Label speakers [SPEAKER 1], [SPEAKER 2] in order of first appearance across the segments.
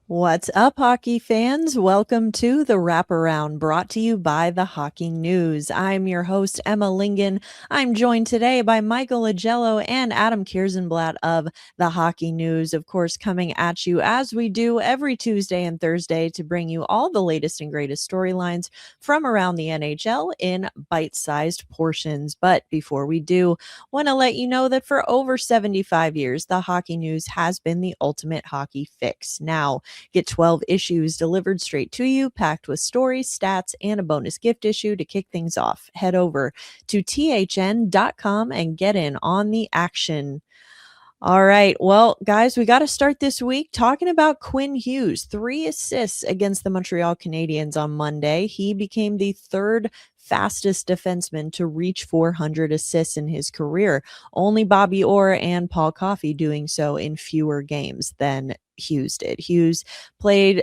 [SPEAKER 1] What's up, hockey fans? Welcome to the Wraparound, brought to you by the Hockey News. I'm your host, Emma Lingan. I'm joined today by Michael Augello and Adam Kierszenblat of the Hockey News, of course, coming at you as we do every Tuesday and Thursday to bring you all the latest and greatest storylines from around the NHL in bite-sized portions. But before we do, want to let you know that for over 75 years, the Hockey News has been the ultimate hockey fix. Now, get 12 issues delivered straight to you, packed with stories, stats, and a bonus gift issue to kick things off. Head over to thn.com and get in on the action. All right. Well, guys, we got to start this week talking about Quinn Hughes. 3 assists against the Montreal Canadiens on Monday. He became the third fastest defenseman to reach 400 assists in his career. Only Bobby Orr and Paul Coffey doing so in fewer games than Hughes did. He's played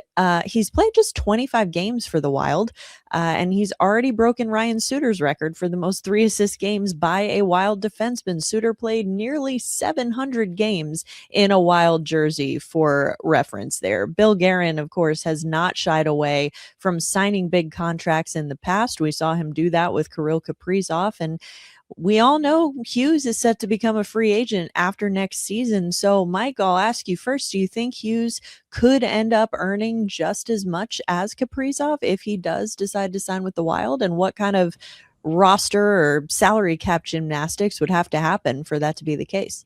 [SPEAKER 1] just 25 games for the Wild, and he's already broken Ryan Suter's record for the most 3 assist games by a Wild defenseman. Suter played nearly 700 games in a Wild jersey, for reference there. Bill Guerin, of course, has not shied away from signing big contracts in the past. We saw him do that with Kirill Kaprizov, and we all know Hughes is set to become a free agent after next season. So, Mike, I'll ask you first. Do you think Hughes could end up earning just as much as Kaprizov if he does decide to sign with the Wild? And what kind of roster or salary cap gymnastics would have to happen for that to be the case?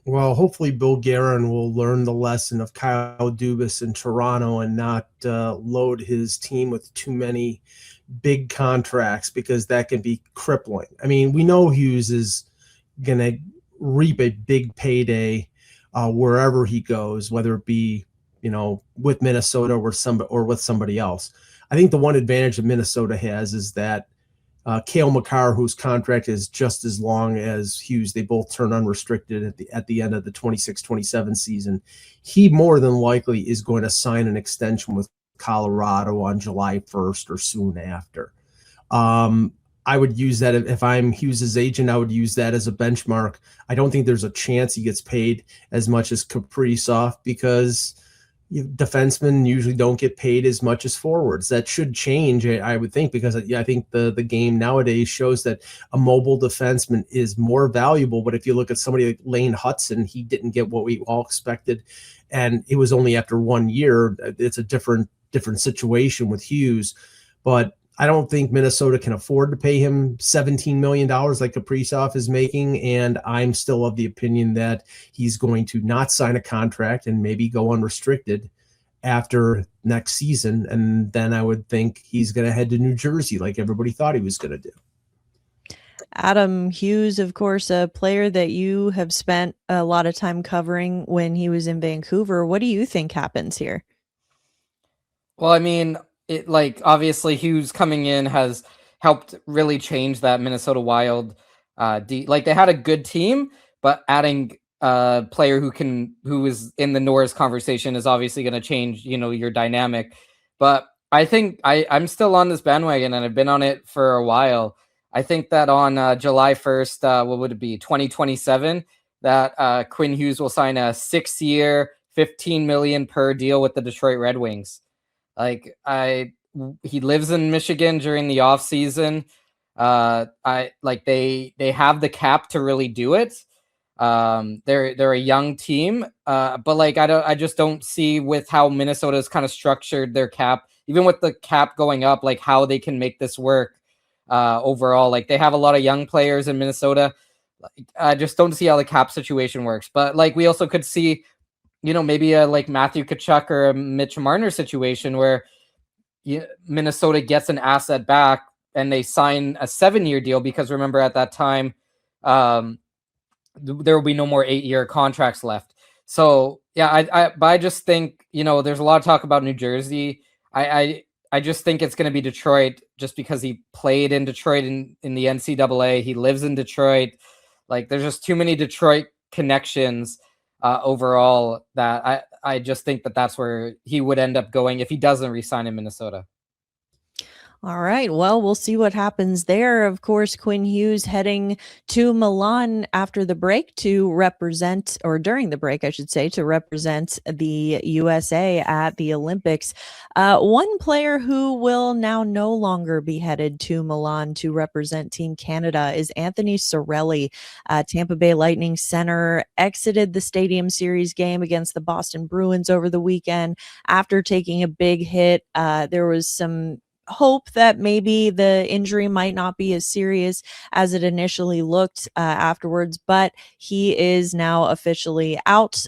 [SPEAKER 2] Well, hopefully Bill Guerin will learn the lesson of Kyle Dubas in Toronto and not load his team with too many big contracts, because that can be crippling. I mean, we know Hughes is going to reap a big payday wherever he goes, whether it be, with Minnesota or with somebody else. I think the one advantage that Minnesota has is that Cale Makar, whose contract is just as long as Hughes, they both turn unrestricted at the end of the 26-27 season. He more than likely is going to sign an extension with Colorado on July 1st or soon after. I would use that if I'm Hughes's agent. I would use that as a benchmark. I don't think there's a chance he gets paid as much as Kaprizov, because defensemen usually don't get paid as much as forwards. That should change, I would think, because I think the game nowadays shows that a mobile defenseman is more valuable. But if you look at somebody like Lane Hutson, he didn't get what we all expected, and it was only after 1 year. It's a different situation with Hughes. But I don't think Minnesota can afford to pay him $17 million like Kaprizov is making, and I'm still of the opinion that he's going to not sign a contract and maybe go unrestricted after next season, and then I would think he's going to head to New Jersey like everybody thought he was going to do.
[SPEAKER 1] Adam Hughes, of course, a player that you have spent a lot of time covering when he was in Vancouver. What do you think happens here?
[SPEAKER 3] Well, I mean, obviously Hughes coming in has helped really change that Minnesota Wild. They had a good team, but adding a player who is in the Norris conversation is obviously going to change, your dynamic. But I think I'm still on this bandwagon, and I've been on it for a while. I think that on July 1st, what would it be, 2027, that Quinn Hughes will sign a 6-year, $15 million per deal with the Detroit Red Wings. He lives in Michigan during the off season. They have the cap to really do it. They're a young team, but I just don't see with how Minnesota's kind of structured their cap, even with the cap going up, how they can make this work overall. They have a lot of young players in Minnesota. I just don't see how the cap situation works. But we also could see, maybe a Matthew Tkachuk or a Mitch Marner situation where Minnesota gets an asset back and they sign a 7-year deal, because remember at that time, there will be no more 8-year contracts left. So yeah, but I just think, there's a lot of talk about New Jersey. I just think it's going to be Detroit, just because he played in Detroit in the NCAA. He lives in Detroit. There's just too many Detroit connections overall that I just think that that's where he would end up going if he doesn't resign in Minnesota.
[SPEAKER 1] All right. Well, we'll see what happens there. Of course, Quinn Hughes heading to Milan after the break to represent, or during the break, I should say, to represent the USA at the Olympics. One player who will now no longer be headed to Milan to represent Team Canada is Anthony Cirelli. Tampa Bay Lightning center exited the Stadium Series game against the Boston Bruins over the weekend after taking a big hit. There was some hope that maybe the injury might not be as serious as it initially looked afterwards, but he is now officially out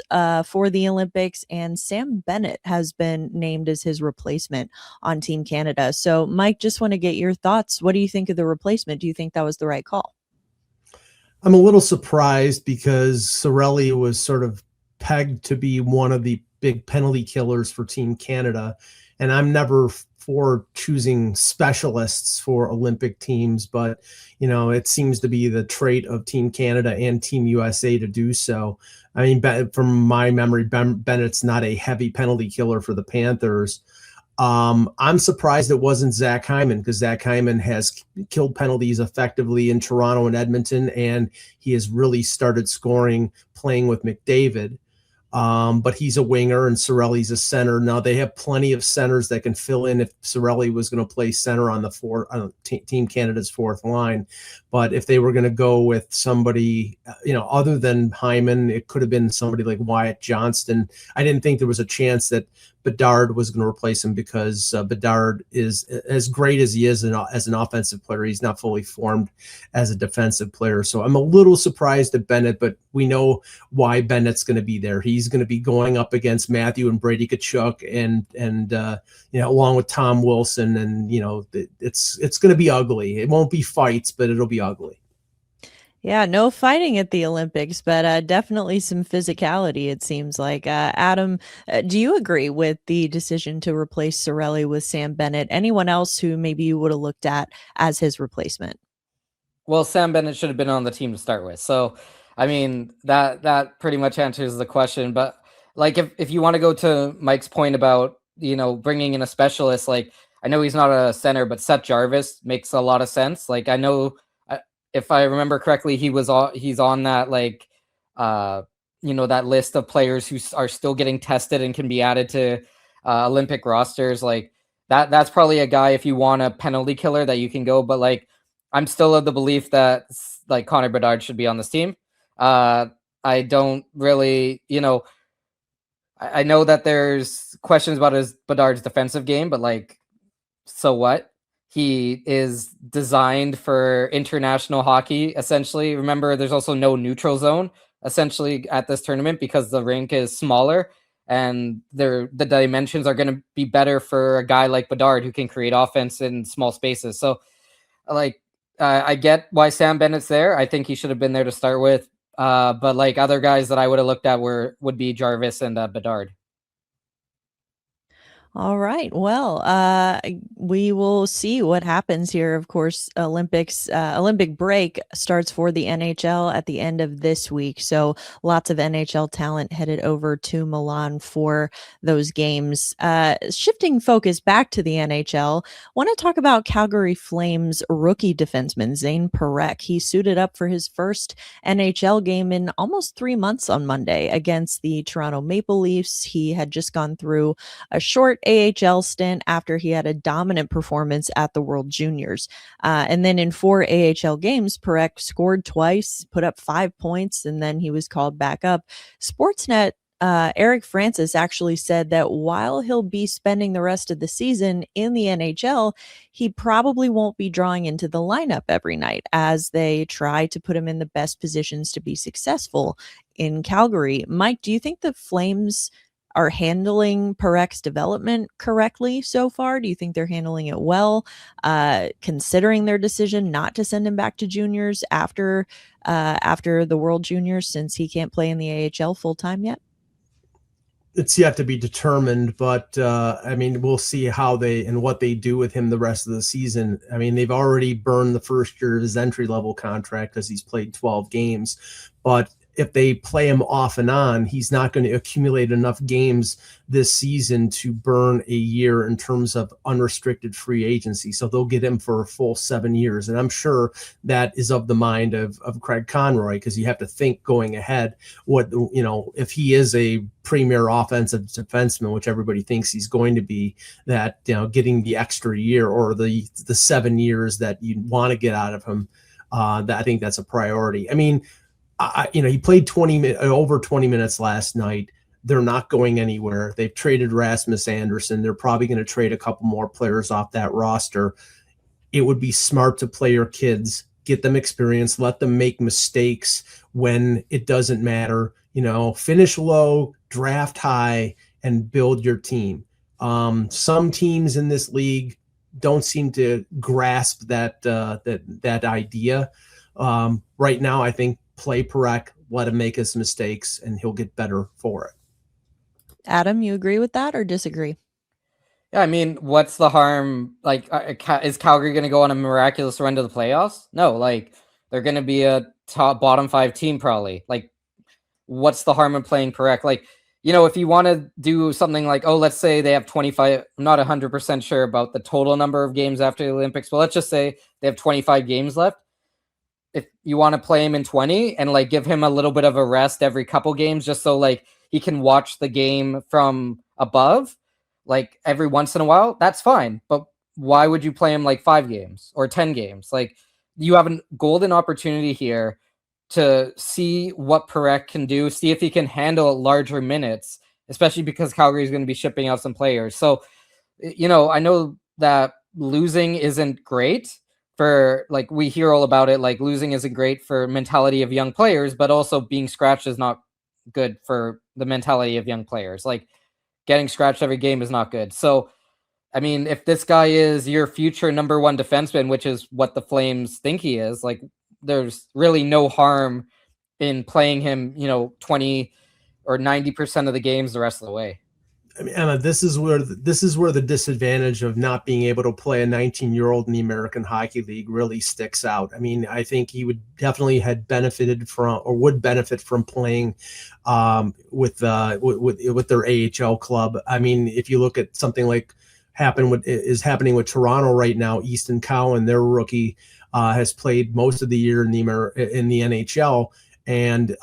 [SPEAKER 1] for the Olympics, and Sam Bennett has been named as his replacement on Team Canada. So, Mike, just want to get your thoughts. What do you think of the replacement? Do you think that was the right call?
[SPEAKER 2] I'm a little surprised because Cirelli was sort of pegged to be one of the big penalty killers for Team Canada. And I'm never for choosing specialists for Olympic teams, but it seems to be the trait of Team Canada and Team USA to do so. I mean, from my memory, Bennett's not a heavy penalty killer for the Panthers. I'm surprised it wasn't Zach Hyman, because Zach Hyman has killed penalties effectively in Toronto and Edmonton, and he has really started scoring playing with McDavid. But he's a winger and Cirelli's a center. Now they have plenty of centers that can fill in if Cirelli was going to play center on the Team Canada's fourth line. But if they were going to go with somebody, other than Hyman, it could have been somebody like Wyatt Johnston. I didn't think there was a chance that Bedard was going to replace him, because Bedard is as great as he is as an offensive player. He's not fully formed as a defensive player. So I'm a little surprised at Bennett, but we know why Bennett's going to be there. He's going to be going up against Matthew and Brady Tkachuk and along with Tom Wilson. And, it's going to be ugly. It won't be fights, but it'll be ugly.
[SPEAKER 1] Yeah, no fighting at the Olympics, but definitely some physicality, it seems like. Adam, do you agree with the decision to replace Cirelli with Sam Bennett? Anyone else who maybe you would have looked at as his replacement?
[SPEAKER 3] Well, Sam Bennett should have been on the team to start with. So, I mean, that pretty much answers the question. But like, if you want to go to Mike's point about, bringing in a specialist, like, I know he's not a center, but Seth Jarvis makes a lot of sense. Like, I know, if I remember correctly, he's on that, like, that list of players who are still getting tested and can be added to Olympic rosters. Like, that's probably a guy, if you want a penalty killer, that you can go. But like, I'm still of the belief that like Connor Bedard should be on this team. I don't really, I know that there's questions about Bedard's defensive game, but like, so what? He is designed for international hockey, essentially. Remember, there's also no neutral zone, essentially, at this tournament, because the rink is smaller, and the dimensions are going to be better for a guy like Bedard, who can create offense in small spaces. So, like, I get why Sam Bennett's there. I think he should have been there to start with. But like, other guys that I would have looked at would be Jarvis and Bedard.
[SPEAKER 1] All right. Well, we will see what happens here. Of course, Olympic break starts for the NHL at the end of this week. So lots of NHL talent headed over to Milan for those games. Shifting focus back to the NHL, want to talk about Calgary Flames rookie defenseman Zayne Parekh. He suited up for his first NHL game in almost 3 months on Monday against the Toronto Maple Leafs. He had just gone through a short AHL stint after he had a dominant performance at the World Juniors. And then in 4 AHL games, Parekh scored twice, put up 5 points, and then he was called back up. Sportsnet Eric Francis actually said that while he'll be spending the rest of the season in the NHL, he probably won't be drawing into the lineup every night as they try to put him in the best positions to be successful in Calgary. Mike, do you think the Flames are handling Parekh's development correctly so far? Do you think they're handling it well, considering their decision not to send him back to juniors after the World Juniors, since he can't play in the AHL full time yet?
[SPEAKER 2] It's yet to be determined, but I mean, we'll see how what they do with him the rest of the season. I mean, they've already burned the first year of his entry level contract because he's played 12 games, but if they play him off and on, he's not going to accumulate enough games this season to burn a year in terms of unrestricted free agency. So they'll get him for a full 7 years. And I'm sure that is of the mind of Craig Conroy, because you have to think going ahead if he is a premier offensive defenseman, which everybody thinks he's going to be, that getting the extra year or the 7 years that you want to get out of him, that I think that's a priority. I mean, he played over 20 minutes last night. They're not going anywhere. They've traded Rasmus Andersson. They're probably going to trade a couple more players off that roster. It would be smart to play your kids, get them experience, let them make mistakes when it doesn't matter. Finish low, draft high, and build your team. Some teams in this league don't seem to grasp that idea. Right now, I think play Parekh, let him make his mistakes, and he'll get better for it.
[SPEAKER 1] Adam, you agree with that or disagree?
[SPEAKER 3] Yeah, I mean, what's the harm? Like, is Calgary going to go on a miraculous run to the playoffs? No, like, they're going to be a bottom 5 team probably. Like, what's the harm in playing Parekh? Like, if you want to do something like, let's say they have 25, I'm not 100% sure about the total number of games after the Olympics, but let's just say they have 25 games left. If you want to play him in 20 and like give him a little bit of a rest every couple games, just so like he can watch the game from above, like every once in a while, that's fine. But why would you play him like 5 games or 10 games? Like, you have a golden opportunity here to see what Parekh can do, see if he can handle larger minutes, especially because Calgary is going to be shipping out some players. So, I know that losing isn't great for, like, we hear all about it, like losing isn't great for mentality of young players, but also being scratched is not good for the mentality of young players. Like, getting scratched every game is not good. So, I mean, if this guy is your future number 1 defenseman, which is what the Flames think he is, like, there's really no harm in playing him, 20 or 90% of the games the rest of the way.
[SPEAKER 2] I mean, Emma, this is where the disadvantage of not being able to play a 19-year-old in the American Hockey League really sticks out. I mean, I think he would definitely would benefit from playing with their AHL club. I mean, if you look at something like is happening with Toronto right now, Easton Cowan, their rookie, has played most of the year in the NHL. And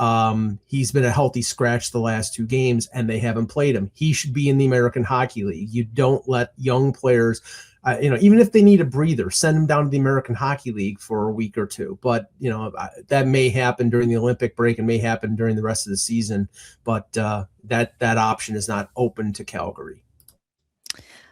[SPEAKER 2] he's been a healthy scratch the last 2 games, and they haven't played him. He should be in the American Hockey League. You don't let young players, even if they need a breather, send them down to the American Hockey League for a week or 2. But, that may happen during the Olympic break and may happen during the rest of the season. But that option is not open to Calgary.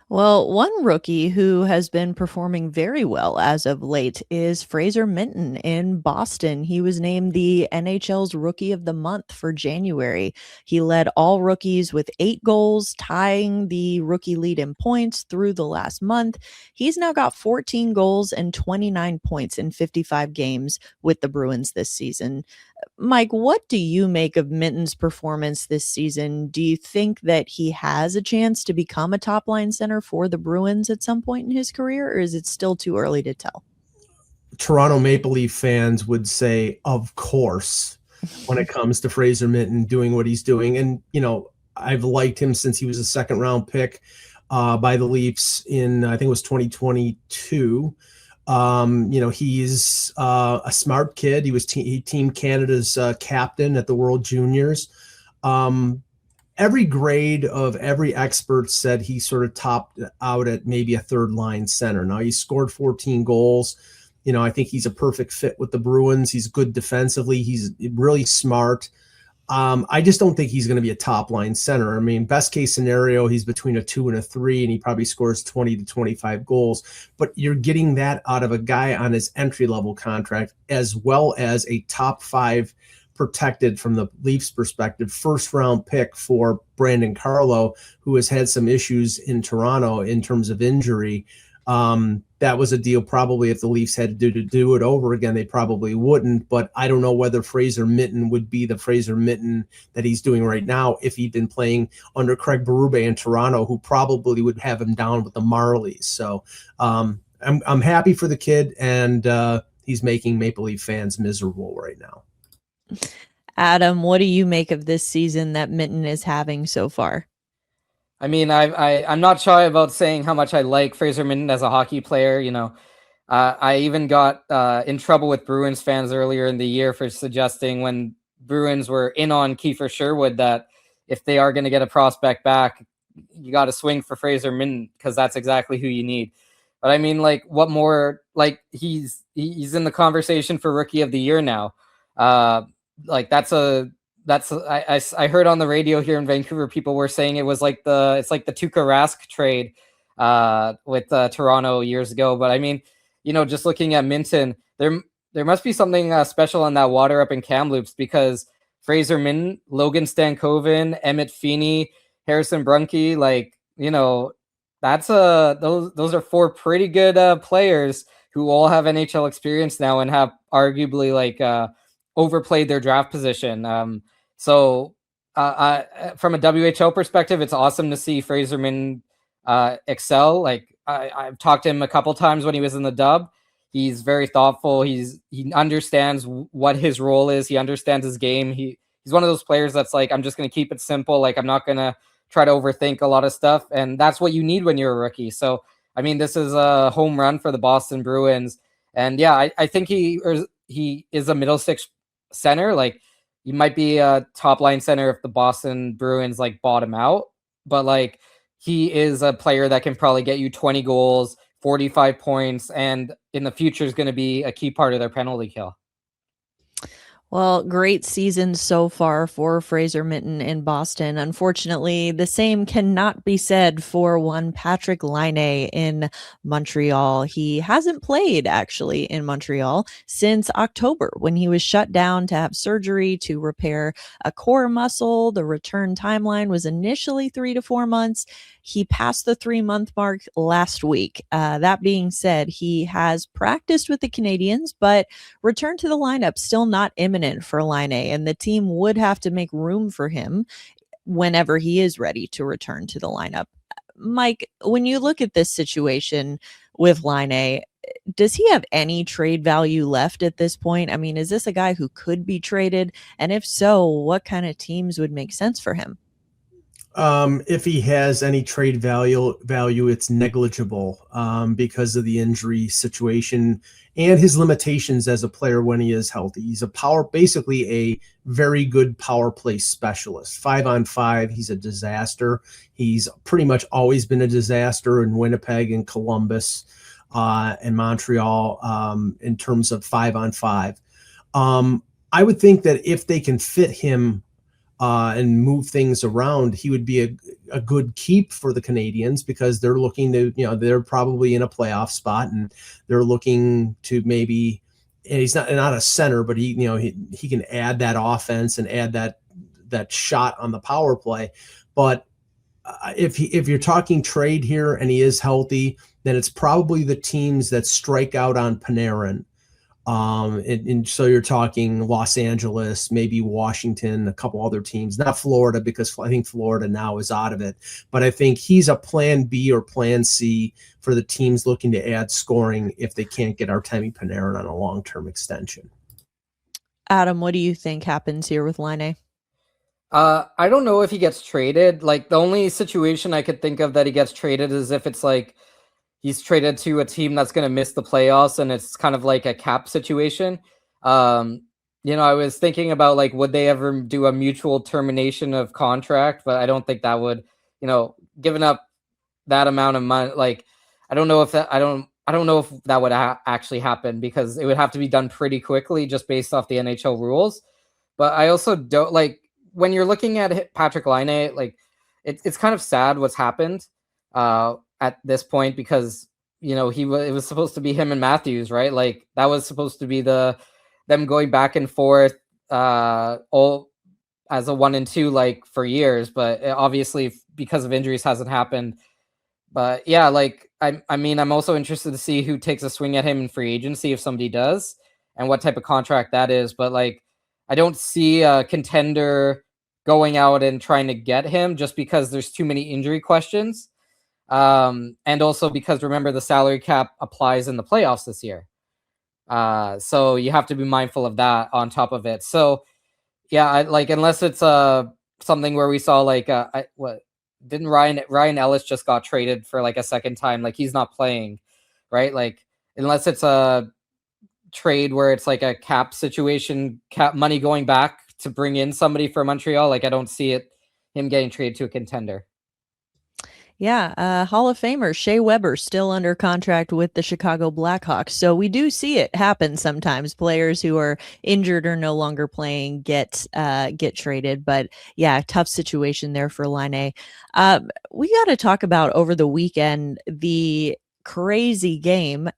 [SPEAKER 1] Well, one rookie who has been performing very well as of late is Fraser Minten in Boston. He was named the NHL's Rookie of the Month for January. He led all rookies with 8 goals, tying the rookie lead in points through the last month. He's now got 14 goals and 29 points in 55 games with the Bruins this season. Mike, what do you make of Minten's performance this season? Do you think that he has a chance to become a top-line center for the Bruins at some point in his career, or is it still too early to tell?
[SPEAKER 2] Toronto Maple Leaf fans would say, of course, when it comes to Fraser Minten doing what he's doing. And, I've liked him since he was a 2nd-round pick by the Leafs in, I think it was 2022. He's a smart kid. He was Team Canada's captain at the World Juniors. Every grade of every expert said he sort of topped out at maybe a 3rd-line center. Now, he scored 14 goals. I think he's a perfect fit with the Bruins. He's good defensively. He's really smart. I just don't think he's going to be a top-line center. I mean, best case scenario, he's between a 2 and a 3, and he probably scores 20 to 25 goals. But you're getting that out of a guy on his entry-level contract, as well as a top 5 protected, from the Leafs' perspective, 1st-round pick for Brandon Carlo, who has had some issues in Toronto in terms of injury. That was a deal probably if the Leafs had to do it over again, they probably wouldn't. But I don't know whether Fraser Minten would be the Fraser Minten that he's doing right now if he'd been playing under Craig Berube in Toronto, who probably would have him down with the Marlies. So I'm happy for the kid, and he's making Maple Leaf fans miserable right now.
[SPEAKER 1] Adam, what do you make of this season that Minten is having so far?
[SPEAKER 3] I mean, I'm not shy about saying how much I like Fraser Minten as a hockey player. I even got in trouble with Bruins fans earlier in the year for suggesting, when Bruins were in on Kiefer Sherwood, that if they are going to get a prospect back, you got to swing for Fraser Minten, because that's exactly who you need. But I mean, like, what more? Like, he's in the conversation for Rookie of the Year now. Like, I heard on the radio here in Vancouver, people were saying it's like the Tuukka Rask trade with Toronto years ago. But I mean, just looking at Minten, there must be something special on that water up in Kamloops, because Fraser Minten, Logan Stankoven, Emmett Feeney, Harrison Brunke, like, that's those are four pretty good players who all have NHL experience now and have arguably overplayed their draft position. So from a WHL perspective, it's awesome to see Fraser Minten excel. Like, I've talked to him a couple times when he was in the dub. He's very thoughtful. He understands what his role is. He understands his game. He's one of those players that's like, I'm just going to keep it simple. Like, I'm not going to try to overthink a lot of stuff. And that's what you need when you're a rookie. So, I mean, this is a home run for the Boston Bruins. And yeah, I think he is a middle six center. Like, he might be a top line center if the Boston Bruins like bottom out, but like, he is a player that can probably get you 20 goals, 45 points, and in the future is going to be a key part of their penalty kill.
[SPEAKER 1] Well, great season so far for Fraser Minten in Boston. Unfortunately, the same cannot be said for one Patrik Laine in Montreal. He hasn't played, actually, in Montreal since October, when he was shut down to have surgery to repair a core muscle. The return timeline was initially 3 to 4 months. He passed the 3-month mark last week. That being said, he has practiced with the Canadiens, but return to the lineup still not imminent for Laine, and the team would have to make room for him whenever he is ready to return to the lineup. Mike, when you look at this situation with Laine, does he have any trade value left at this point? I mean, is this a guy who could be traded? And if so, what kind of teams would make sense for him?
[SPEAKER 2] If he has any trade value, it's negligible because of the injury situation and his limitations as a player when he is healthy. He's basically a very good power play specialist. 5-on-5, he's a disaster. He's pretty much always been a disaster in Winnipeg and Columbus and Montreal in terms of 5-on-5. I would think that if they can fit him and move things around, he would be a good keep for the Canadiens, because they're looking to, they're probably in a playoff spot and they're looking to maybe, and he's not a center, but he can add that offense and add that shot on the power play. But if you're talking trade here and he is healthy, then it's probably the teams that strike out on Panarin. And so you're talking Los Angeles, maybe Washington, a couple other teams, not Florida, because I think Florida now is out of it. But I think he's a plan B or plan C for the teams looking to add scoring if they can't get Artemi Panarin on a long-term extension.
[SPEAKER 1] Adam, what do you think happens here with Laine?
[SPEAKER 3] I don't know if he gets traded. Like, the only situation I could think of that he gets traded is if it's like he's traded to a team that's going to miss the playoffs and it's kind of like a cap situation. I was thinking about, like, would they ever do a mutual termination of contract? But I don't think that would, giving up that amount of money, like, I don't know if that would actually happen, because it would have to be done pretty quickly just based off the NHL rules. But I also don't like, when you're looking at Patrik Laine, like, it's kind of sad what's happened at this point, because it was supposed to be him and Matthews, right? Like, that was supposed to be them going back and forth all as a 1 and 2, like, for years, but obviously because of injuries hasn't happened. But yeah, like, I mean, I'm also interested to see who takes a swing at him in free agency, if somebody does, and what type of contract that is. But, like, I don't see a contender going out and trying to get him, just because there's too many injury questions. And also because, remember, the salary cap applies in the playoffs this year. So you have to be mindful of that on top of it. So Yeah, unless it's something where we saw didn't Ryan Ellis just got traded for like a second time, like he's not playing, right? Like unless it's a trade where it's like a cap situation, cap money going back to bring in somebody for Montreal, like I don't see him getting traded to a contender.
[SPEAKER 1] Yeah, Hall of Famer Shea Weber still under contract with the Chicago Blackhawks. So we do see it happen sometimes. Players who are injured or no longer playing get traded. But yeah, tough situation there for Laine. We got to talk about over the weekend the crazy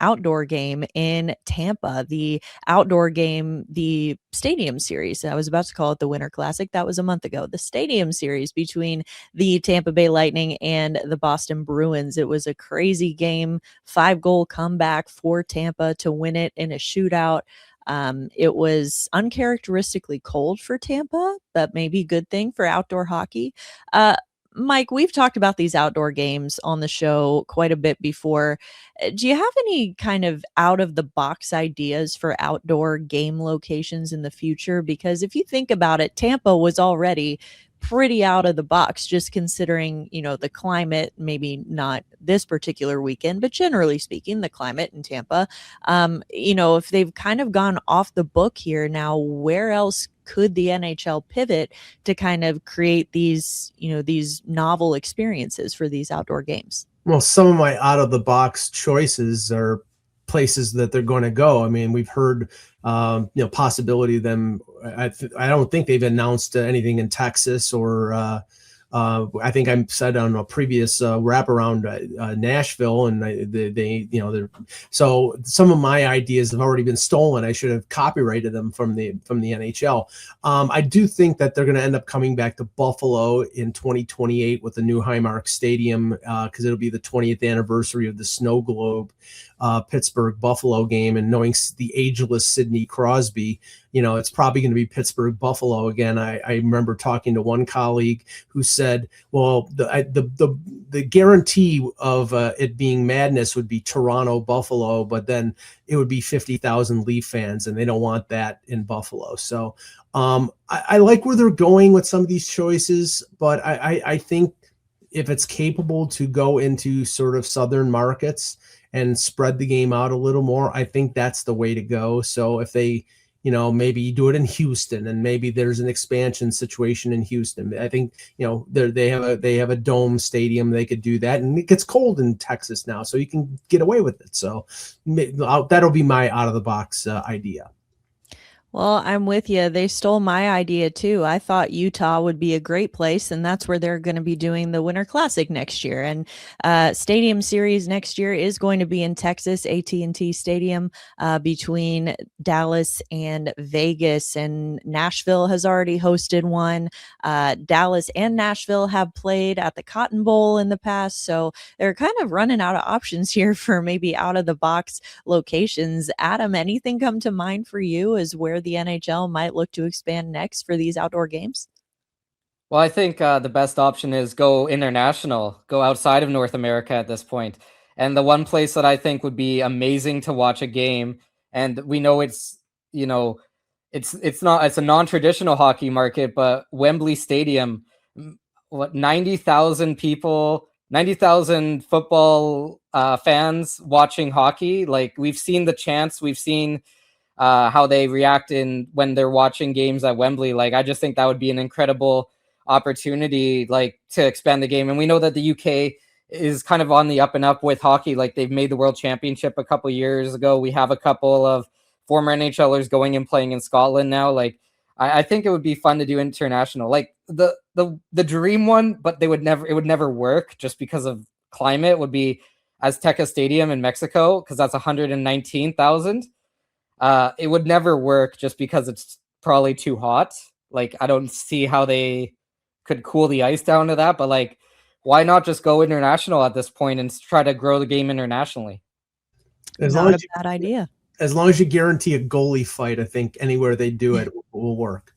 [SPEAKER 1] outdoor game in Tampa, the outdoor game, the Stadium Series. I was about to call it the Winter Classic. That was a month ago. The Stadium Series between the Tampa Bay Lightning and the Boston Bruins. It was a crazy game, 5-goal comeback for Tampa to win it in a shootout. It was uncharacteristically cold for Tampa, but maybe a good thing for outdoor hockey. Mike, we've talked about these outdoor games on the show quite a bit before. Do you have any kind of out of the box ideas for outdoor game locations in the future? Because if you think about it, Tampa was already pretty out of the box, just considering, the climate, maybe not this particular weekend, but generally speaking, the climate in Tampa. If they've kind of gone off the book here now, where else could the NHL pivot to kind of create these novel experiences for these outdoor games?
[SPEAKER 2] Well, some of my out of the box choices are places that they're going to go. I mean, we've heard, possibility of them. I don't think they've announced anything in Texas or I think I said on a previous wraparound Nashville, and they're so some of my ideas have already been stolen. I should have copyrighted them from the NHL. I do think that they're going to end up coming back to Buffalo in 2028 with the new Highmark Stadium because it'll be the 20th anniversary of the Snow Globe Pittsburgh Buffalo game, and knowing the ageless Sidney Crosby, it's probably going to be Pittsburgh Buffalo again. I remember talking to one colleague who said, well, the guarantee of it being madness would be Toronto Buffalo, but then it would be 50,000 Leaf fans, and they don't want that in Buffalo. So I like where they're going with some of these choices, but I think if it's capable to go into sort of southern markets and spread the game out a little more, I think that's the way to go. So if they, maybe do it in Houston, and maybe there's an expansion situation in Houston. I think, they have a dome stadium. They could do that, and it gets cold in Texas now, so you can get away with it. So that'll be my out of the box idea.
[SPEAKER 1] Well, I'm with you. They stole my idea too. I thought Utah would be a great place, and that's where they're going to be doing the Winter Classic next year. And Stadium Series next year is going to be in Texas, AT&T Stadium, between Dallas and Vegas. And Nashville has already hosted one. Dallas and Nashville have played at the Cotton Bowl in the past, so they're kind of running out of options here for maybe out of the box locations. Adam, anything come to mind for you as where the NHL might look to expand next for these outdoor games?
[SPEAKER 3] Well, I think the best option is go international, go outside of North America at this point. And the one place that I think would be amazing to watch a game, and we know it's it's a non-traditional hockey market, but Wembley Stadium, 90,000 people, 90,000 football fans watching hockey. Like, we've seen the chants, we've seen how they react when they're watching games at Wembley. Like, I just think that would be an incredible opportunity, like, to expand the game. And we know that the UK is kind of on the up and up with hockey. Like, they've made the World Championship a couple years ago. We have a couple of former NHLers going and playing in Scotland now. Like, I think it would be fun to do international, like the dream one, but it would never work just because of climate, would be Azteca Stadium in Mexico, because that's 119,000. It would never work just because it's probably too hot. Like, I don't see how they could cool the ice down to that, but like, why not just go international at this point and try to grow the game internationally?
[SPEAKER 1] Not a bad idea.
[SPEAKER 2] As long as you guarantee a goalie fight, I think anywhere they do it will work.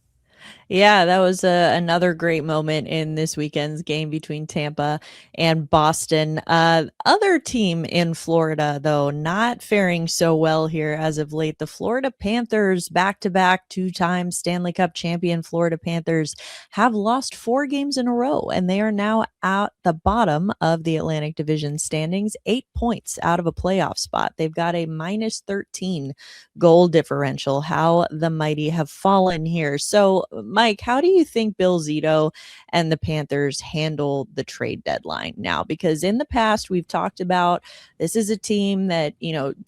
[SPEAKER 1] Yeah, that was another great moment in this weekend's game between Tampa and Boston. Other team in Florida, though, not faring so well here as of late. The Florida Panthers, back-to-back two-time Stanley Cup champion Florida Panthers, have lost 4 games in a row, and they are now at the bottom of the Atlantic Division standings, 8 points out of a playoff spot. They've got a minus 13 goal differential. How the mighty have fallen here. So, Mike, how do you think Bill Zito and the Panthers handle the trade deadline now? Because in the past, we've talked about this is a team that,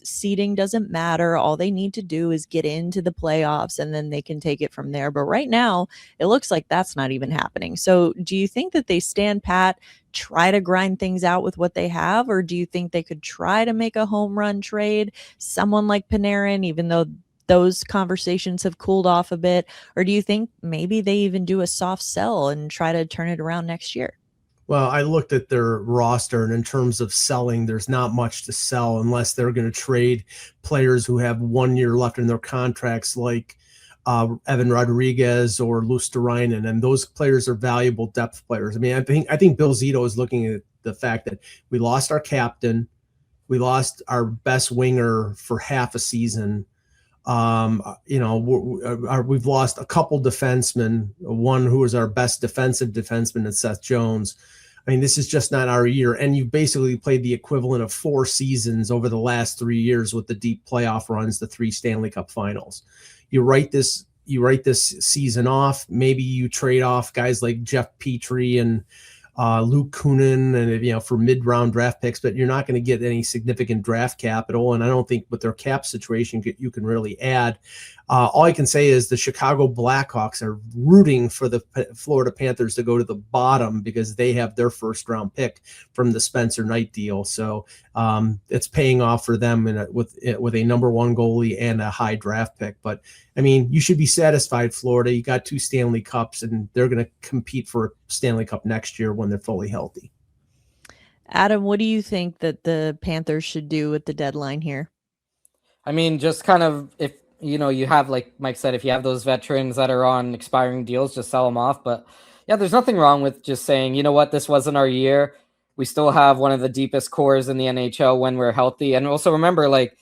[SPEAKER 1] seeding doesn't matter. All they need to do is get into the playoffs and then they can take it from there. But right now, it looks like that's not even happening. So, do you think that they stand pat, try to grind things out with what they have, or do you think they could try to make a home run trade? Someone like Panarin, even though those conversations have cooled off a bit? Or do you think maybe they even do a soft sell and try to turn it around next year?
[SPEAKER 2] Well, I looked at their roster, and in terms of selling, there's not much to sell unless they're going to trade players who have 1 year left in their contracts, like Evan Rodriguez or Luosterainen, and those players are valuable depth players. I mean, I think Bill Zito is looking at the fact that we lost our captain, we lost our best winger for half a season. We've lost a couple defensemen, one who was our best defensive defenseman, and Seth Jones. I mean, this is just not our year. And you basically played the equivalent of 4 seasons over the last 3 years with the deep playoff runs, the 3 Stanley Cup finals. You write this season off. Maybe you trade off guys like Jeff Petrie and Luke Kunin, and for mid-round draft picks, but you're not going to get any significant draft capital. And I don't think with their cap situation you can really add. All I can say is the Chicago Blackhawks are rooting for the Florida Panthers to go to the bottom because they have their first-round pick from the Spencer Knight deal. So it's paying off for them with a number 1 goalie and a high draft pick. But I mean, you should be satisfied, Florida. You got 2 Stanley Cups, and they're going to compete for a Stanley Cup next year when they're fully healthy.
[SPEAKER 1] Adam, what do you think that the Panthers should do at the deadline here?
[SPEAKER 3] I mean, just kind of, if you have, like Mike said, if you have those veterans that are on expiring deals, just sell them off. But yeah, there's nothing wrong with just saying, you know what, this wasn't our year. We still have one of the deepest cores in the NHL when we're healthy. And also remember, like,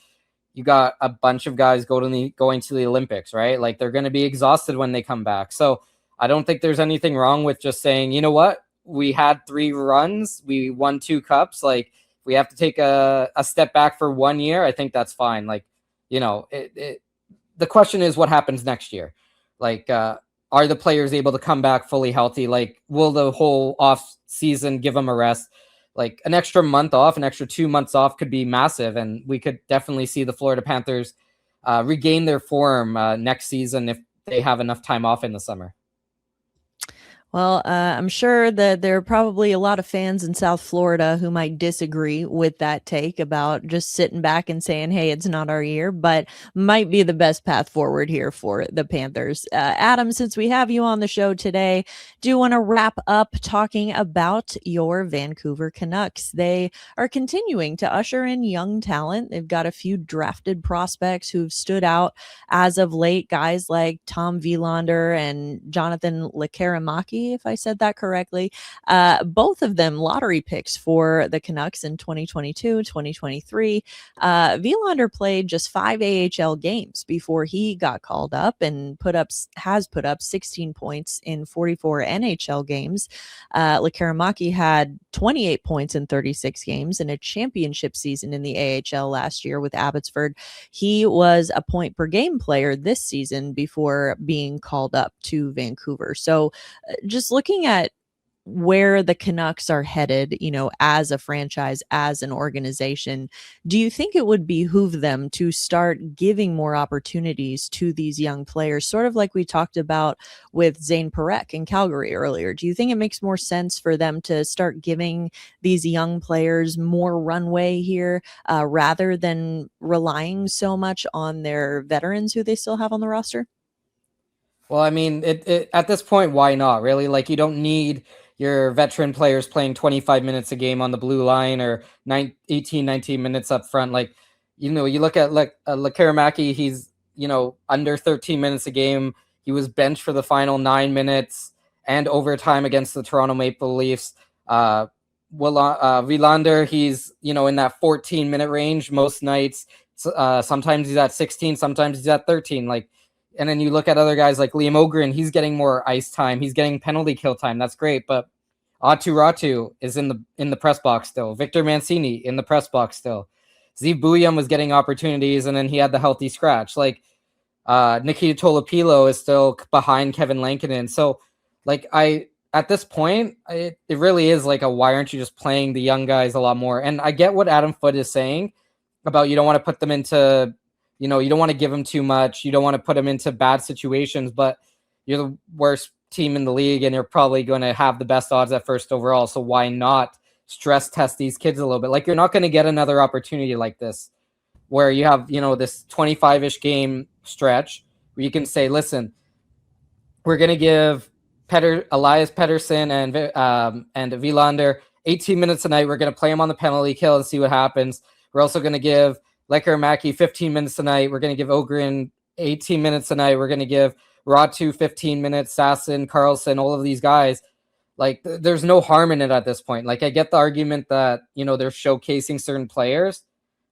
[SPEAKER 3] you got a bunch of guys going to the Olympics, right? Like, they're going to be exhausted when they come back. So I don't think there's anything wrong with just saying, you know what, we had 3 runs, we won 2 cups. Like, if we have to take a step back for 1 year, I think that's fine. Like, the question is what happens next year. Like, are the players able to come back fully healthy? Like, will the whole off season give them a rest? Like, an extra month off, an extra 2 months off could be massive. And we could definitely see the Florida Panthers regain their form next season if they have enough time off in the summer.
[SPEAKER 1] Well, I'm sure that there are probably a lot of fans in South Florida who might disagree with that take about just sitting back and saying, hey, it's not our year, but might be the best path forward here for the Panthers. Adam, since we have you on the show today, do you want to wrap up talking about your Vancouver Canucks? They are continuing to usher in young talent. They've got a few drafted prospects who've stood out as of late, guys like Tom Willander and Jonathan Lekkerimaki, if I said that correctly. Both of them lottery picks for the Canucks in 2022, 2023. Willander played just 5 AHL games before he got called up and has put up 16 points in 44 NHL games. Lekkerimaki had 28 points in 36 games in a championship season in the AHL last year with Abbotsford. He was a point per game player this season before being called up to Vancouver. So just looking at where the Canucks are headed, as a franchise, as an organization, do you think it would behoove them to start giving more opportunities to these young players, sort of like we talked about with Zayne Parekh in Calgary earlier? Do you think it makes more sense for them to start giving these young players more runway here, rather than relying so much on their veterans who they still have on the roster?
[SPEAKER 3] Well, I mean, at this point, why not, really? Like, you don't need your veteran players playing 25 minutes a game on the blue line or 18, 19 minutes up front. Like, you look at Lekkerimaki, he's, under 13 minutes a game. He was benched for the final 9 minutes and overtime against the Toronto Maple Leafs. Willander, he's, in that 14-minute range most nights. Sometimes he's at 16, sometimes he's at 13. And then you look at other guys like Liam Ogren, he's getting more ice time. He's getting penalty kill time. That's great. But Aatu Ratu is in the press box still. Victor Mancini in the press box still. Zeev Bouillon was getting opportunities, and then he had the healthy scratch. Nikita Tolopilo is still behind Kevin Lankinen. So, at this point, it really is why aren't you just playing the young guys a lot more? And I get what Adam Foote is saying about you don't want to put them into, you don't want to give them too much. You don't want to put them into bad situations, but you're the worst team in the league and you're probably going to have the best odds at first overall. So why not stress test these kids a little bit? You're not going to get another opportunity like this where you have, this 25-ish game stretch where you can say, listen, we're going to give Elias Pettersson and Willander 18 minutes a night. We're going to play him on the penalty kill and see what happens. We're also going to give Lekkerimaki 15 minutes a night. We're going to give Ogren 18 minutes a night. We're going to give Ratu 15 minutes, Sasson, Carlson, all of these guys. There's no harm in it at this point. I get the argument that, they're showcasing certain players,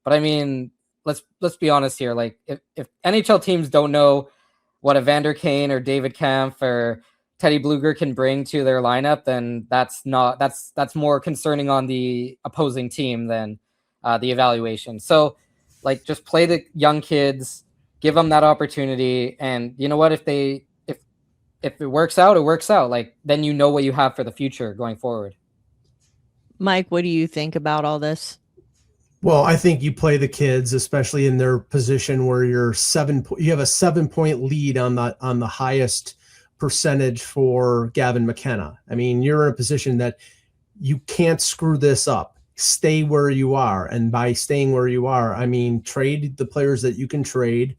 [SPEAKER 3] but I mean, let's be honest here. If NHL teams don't know what Evander Kane or David Kampf or Teddy Bluger can bring to their lineup, then that's more concerning on the opposing team than the evaluation. So just play the young kids, give them that opportunity. And you know what, if it works out, it works out. Then you know what you have for the future going forward.
[SPEAKER 1] Mike, what do you think about all this?
[SPEAKER 2] Well, I think you play the kids, especially in their position where you have a 7-point lead on the highest percentage for Gavin McKenna. I mean, you're in a position that you can't screw this up. Stay where you are. And by staying where you are, I mean, trade the players that you can trade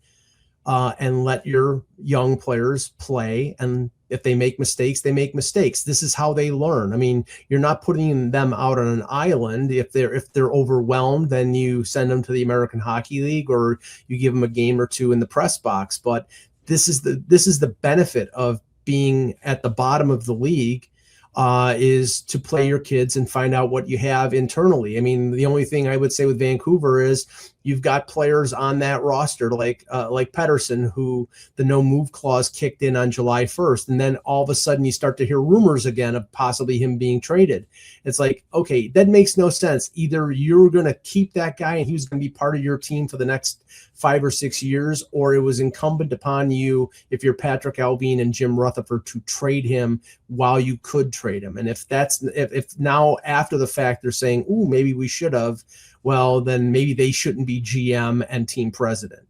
[SPEAKER 2] and let your young players play. And if they make mistakes, they make mistakes. This is how they learn. I mean, you're not putting them out on an island. If they're overwhelmed, then you send them to the American Hockey League or you give them a game or two in the press box. But this is the benefit of being at the bottom of the league, is to play your kids and find out what you have internally. I mean, the only thing I would say with Vancouver is you've got players on that roster like Pettersson, who the no move clause kicked in on July 1st. And then all of a sudden you start to hear rumors again of possibly him being traded. It's okay, that makes no sense. Either you're going to keep that guy and he's going to be part of your team for the next 5 or 6 years, or it was incumbent upon you, if you're Patrick Allvin and Jim Rutherford, to trade him while you could trade him. And if now after the fact they're saying, ooh, maybe we should have, well, then maybe they shouldn't be GM and team president.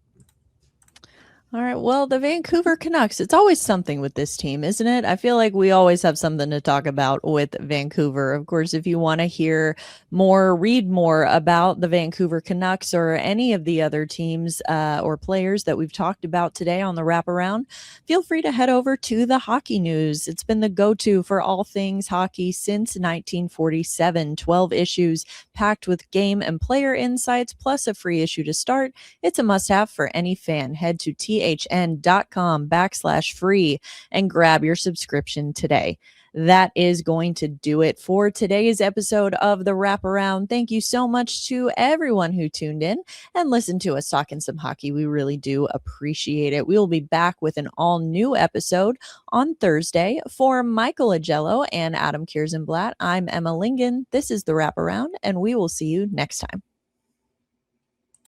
[SPEAKER 1] All right. Well, the Vancouver Canucks, it's always something with this team, isn't it? I feel like we always have something to talk about with Vancouver. Of course, if you want to hear more, read more about the Vancouver Canucks or any of the other teams or players that we've talked about today on the Wraparound, feel free to head over to the Hockey News. It's been the go-to for all things hockey since 1947. 12 issues packed with game and player insights, plus a free issue to start. It's a must-have for any fan. Head to thn.com/free and grab your subscription today. That is going to do it for today's episode of the Wraparound. Thank you so much to everyone who tuned in and listened to us talking some hockey. We really do appreciate it. We will be back with an all new episode on Thursday. For Michael Augello and Adam Kierszenblat, I'm Emma Lingan. This is the Wraparound, and we will see you next time.